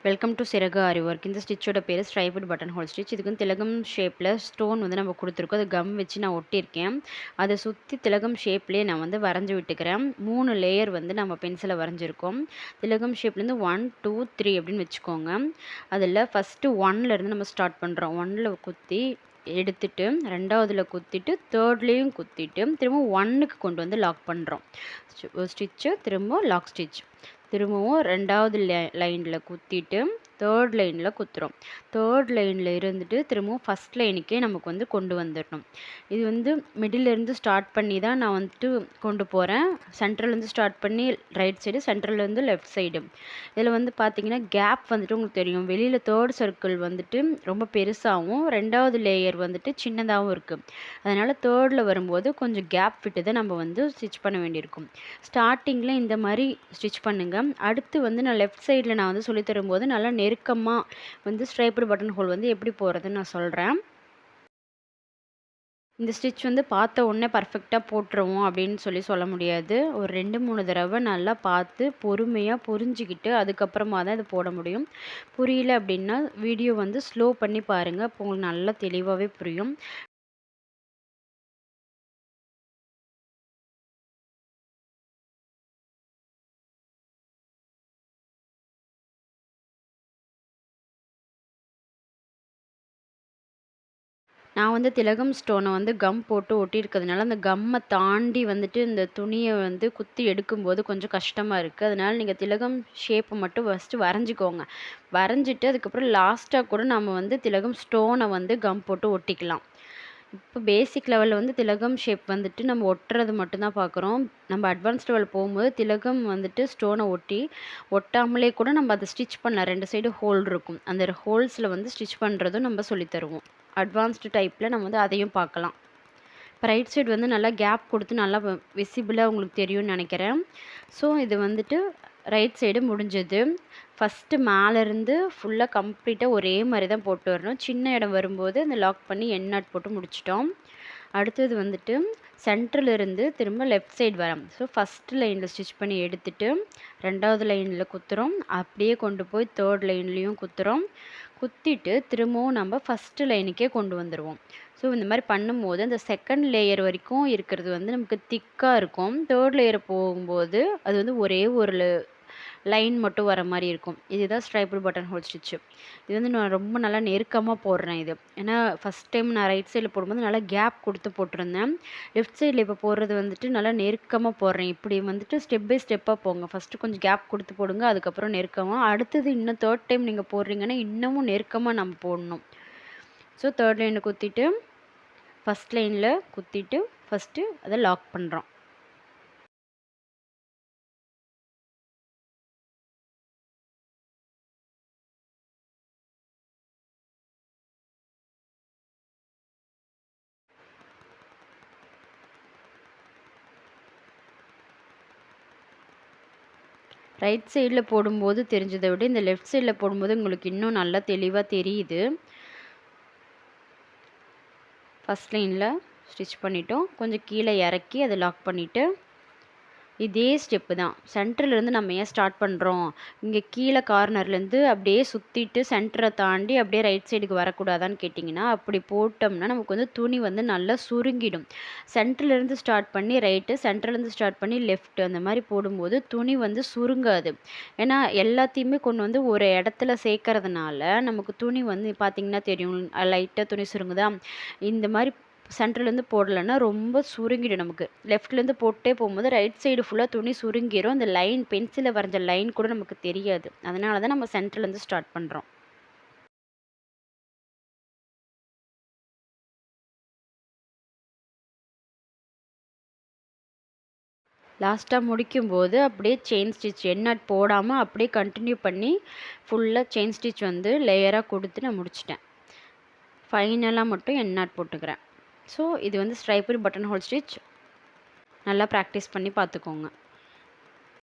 Welcome to சிறகு ஆரி work. இந்த ஸ்டிச்சோட பேர் ஸ்ட்ரைப்டு பட்டன் ஹோல் ஸ்டிச். இதுக்கு வந்து திலகம் ஷேப்பில் ஸ்டோன் வந்து நம்ம கொடுத்துருக்கோம். அது கம் வச்சு நான் ஒட்டியிருக்கேன். அதை சுற்றி திலகம் ஷேப்லேயே நான் வந்து வரைஞ்சி விட்டுக்கிறேன். 3 லேயர் வந்து நம்ம பென்சிலை வரைஞ்சிருக்கோம். திலகம் ஷேப்லேருந்து 1 2 3 அப்படின்னு வச்சுக்கோங்க. அதில் ஃபஸ்ட்டு 1லேருந்து நம்ம ஸ்டார்ட் பண்ணுறோம். 1ல் குத்தி எடுத்துட்டு 2வதுல குத்திட்டு 3லேயும் குத்திட்டு திரும்ப 1க்கு கொண்டு வந்து லாக் பண்ணுறோம். ஸ்டிச்சு திரும்ப லாக் ஸ்டிச். திரும்பவும் 2வது லைனில் குத்திட்டு 3rd லைனில் குத்துறோம். 3rd லைனில் இருந்துட்டு திரும்பவும் ஃபஸ்ட் லைனுக்கே நமக்கு வந்து கொண்டு வந்துடணும். இது வந்து மிடிலேருந்து ஸ்டார்ட் பண்ணி தான் நான் வந்துட்டு கொண்டு போகிறேன். சென்ட்ரல்லேருந்து ஸ்டார்ட் பண்ணி ரைட் சைடு, சென்ட்ரல்லேருந்து லெஃப்ட் சைடு. இதில் வந்து பார்த்தீங்கன்னா கேப் வந்துட்டு உங்களுக்கு தெரியும். வெளியில் 3rd சர்க்கிள் வந்துட்டு ரொம்ப பெருசாகவும் 2வது லேயர் வந்துட்டு சின்னதாகவும் இருக்குது. அதனால் 3ல் வரும்போது கொஞ்சம் கேப் விட்டு தான் நம்ம வந்து ஸ்டிச் பண்ண வேண்டியிருக்கும். ஸ்டார்டிங்கில் இந்த மாதிரி ஸ்டிச் பண்ணுங்கள். அடுத்து வந்து நான் லெஃப்ட் சைடில் நான் வந்து சொல்லி தரும்போது நல்லா நெருக்கமாக வந்து ஸ்ட்ரைப்டு பட்டன் ஹோல் வந்து எப்படி போடுறதுன்னு நான் சொல்கிறேன். இந்த ஸ்டிச் வந்து பார்த்த உடனே பர்ஃபெக்டாக போட்டுருவோம் அப்படின்னு சொல்ல முடியாது. ஒரு 2-3 தடவை நல்லா பார்த்து பொறுமையாக புரிஞ்சுக்கிட்டு அதுக்கப்புறமா தான் இதை போட முடியும். புரியல அப்படின்னா வீடியோ வந்து ஸ்லோ பண்ணி பாருங்கள். அப்போ உங்களுக்கு நல்லா தெளிவாகவே புரியும். நான் வந்து திலகம் ஸ்டோனை வந்து கம் போட்டு ஒட்டியிருக்கிறதுனால, அந்த கம்மை தாண்டி வந்துட்டு இந்த துணியை வந்து குத்தி எடுக்கும்போது கொஞ்சம் கஷ்டமாக இருக்குது. அதனால நீங்கள் திலகம் ஷேப்பை மட்டும் ஃபஸ்ட்டு வரைஞ்சிக்கோங்க. வரைஞ்சிட்டு அதுக்கப்புறம் லாஸ்ட்டாக கூட நம்ம வந்து திலகம் ஸ்டோனை வந்து கம் போட்டு ஒட்டிக்கலாம். இப்போ பேசிக் லெவலில் வந்து திலகம் ஷேப் வந்துட்டு நம்ம ஒட்டுறது மட்டும்தான் பார்க்குறோம். நம்ம அட்வான்ஸ் லெவல் போகும்போது திலகம் வந்துட்டு ஸ்டோனை ஒட்டாமலே கூட நம்ம அதை ஸ்டிச் பண்ணலாம். 2 சைடு ஹோல் இருக்கும். அந்த ஹோல்ஸில் வந்து ஸ்டிச் பண்ணுறதும் நம்ம சொல்லித்தருவோம். அட்வான்ஸ்டு டைப்பில் நம்ம வந்து அதையும் பார்க்கலாம். இப்போ ரைட் சைடு வந்து நல்லா கேப் கொடுத்து நல்லா விசிபிளாக உங்களுக்கு தெரியும்னு நினைக்கிறேன். ஸோ இது வந்துட்டு ரைட் சைடு முடிஞ்சது. ஃபஸ்ட்டு மேலேருந்து ஃபுல்லாக கம்ப்ளீட்டாக ஒரே மாதிரி தான் போட்டு வரணும். சின்ன இடம் வரும்போது அந்த லாக் பண்ணி எண்ட் நாட் போட்டு முடிச்சிட்டோம். அடுத்தது வந்துட்டு சென்டர்லேருந்து திரும்ப லெஃப்ட் சைடு வரோம். ஸோ ஃபஸ்ட்டு லைனில் ஸ்டிச் பண்ணி எடுத்துட்டு 2வது லைனில் குத்துறோம். அப்படியே கொண்டு போய் 3rd லைன்லேயும் குத்துறோம். குத்திட்டு திரும்பவும் நம்ம ஃபஸ்ட்டு லைனுக்கே கொண்டு வந்துடுவோம். ஸோ இந்த மாதிரி பண்ணும்போது அந்த 2nd லேயர் வரைக்கும் இருக்கிறது வந்து நமக்கு திக்காக இருக்கும். 3rd லேயர் போகும்போது அது வந்து ஒரே ஒரு லைன் மட்டும் வர மாதிரி இருக்கும். இதுதான் ஸ்ட்ரைப்டு பட்டன் ஹோல் ஸ்டிச்சு. இது வந்து நான் ரொம்ப நல்லா நெருக்கமாக போடுறேன் இது. ஏன்னா ஃபஸ்ட் டைம் நான் ரைட் சைடில் போடும்போது நல்லா கேப் கொடுத்து போட்டிருந்தேன். லெஃப்ட் சைடில் இப்போ போடுறது வந்துட்டு நல்லா நெருக்கமாக போடுறேன். இப்படி வந்துட்டு ஸ்டெப் பை ஸ்டெப்பாக போங்க. ஃபஸ்ட்டு கொஞ்சம் கேப் கொடுத்து போடுங்க. அதுக்கப்புறம் நெருக்கமாக. அடுத்தது இன்னும் 3rd டைம் நீங்கள் போடுறீங்கன்னா இன்னமும் நெருக்கமாக நம்ம போடணும். ஸோ 3rd லைனில் குத்திட்டு ஃபஸ்ட் லைனில் குத்திட்டு ஃபஸ்ட்டு அதை லாக் பண்ணுறோம். ரைட் சைடில் போடும்போது தெரிஞ்சதை விட இந்த லெஃப்ட் சைடில் போடும்போது உங்களுக்கு இன்னும் நல்லா தெளிவாக தெரியுது. ஃபஸ்ட் லைனில் ஸ்டிச் பண்ணிட்டோம். கொஞ்சம் கீழே இறக்கி அதை லாக் பண்ணிவிட்டு இதே ஸ்டெப்பு தான். சென்டர்லேருந்து நம்ம ஏன் ஸ்டார்ட் பண்ணுறோம்? இங்கே கீழே கார்னர்லேருந்து அப்படியே சுற்றிட்டு சென்டரை தாண்டி அப்படியே ரைட் சைடுக்கு வரக்கூடாதான்னு கேட்டிங்கன்னா, அப்படி போட்டோம்னா நமக்கு வந்து துணி வந்து நல்லா சுருங்கிடும். சென்டர்லேருந்து ஸ்டார்ட் பண்ணி ரைட்டு, சென்டர்லேருந்து ஸ்டார்ட் பண்ணி லெஃப்ட் அந்த மாதிரி போடும்போது துணி வந்து சுருங்காது. ஏன்னா எல்லாத்தையுமே கொண்டு வந்து ஒரு இடத்துல சேர்க்கறதுனால நமக்கு துணி வந்து பார்த்திங்கன்னா தெரியும், லைட்டாக துணி சுருங்குதா? இந்த மாதிரி சென்டர்லேருந்து போடலைன்னா ரொம்ப சுருங்கிடும் நமக்கு. லெஃப்ட்லேருந்து போட்டே போகும்போது ரைட் சைடு ஃபுல்லாக துணி சுருங்கிரும். அந்த லைன் பென்சிலில் வரைஞ்ச லைன் கூட நமக்கு தெரியாது. அதனால தான் நம்ம சென்டர்லேருந்து ஸ்டார்ட் பண்ணுறோம். லாஸ்ட்டாக முடிக்கும்போது அப்படியே செயின் ஸ்டிச் எண்ட் நாட் போடாமல் அப்படியே கண்டினியூ பண்ணி ஃபுல்லாக செயின் ஸ்டிச் வந்து லேயராக கொடுத்து நான் முடிச்சிட்டேன். ஃபைனலாக மட்டும் எண்ட் நாட் போட்டுக்கிறேன். ஸோ இது வந்து ஸ்ட்ரைப்டு பட்டன் ஹோல் ஸ்டிச். நல்லா ப்ராக்டிஸ் பண்ணி பார்த்துக்கோங்க.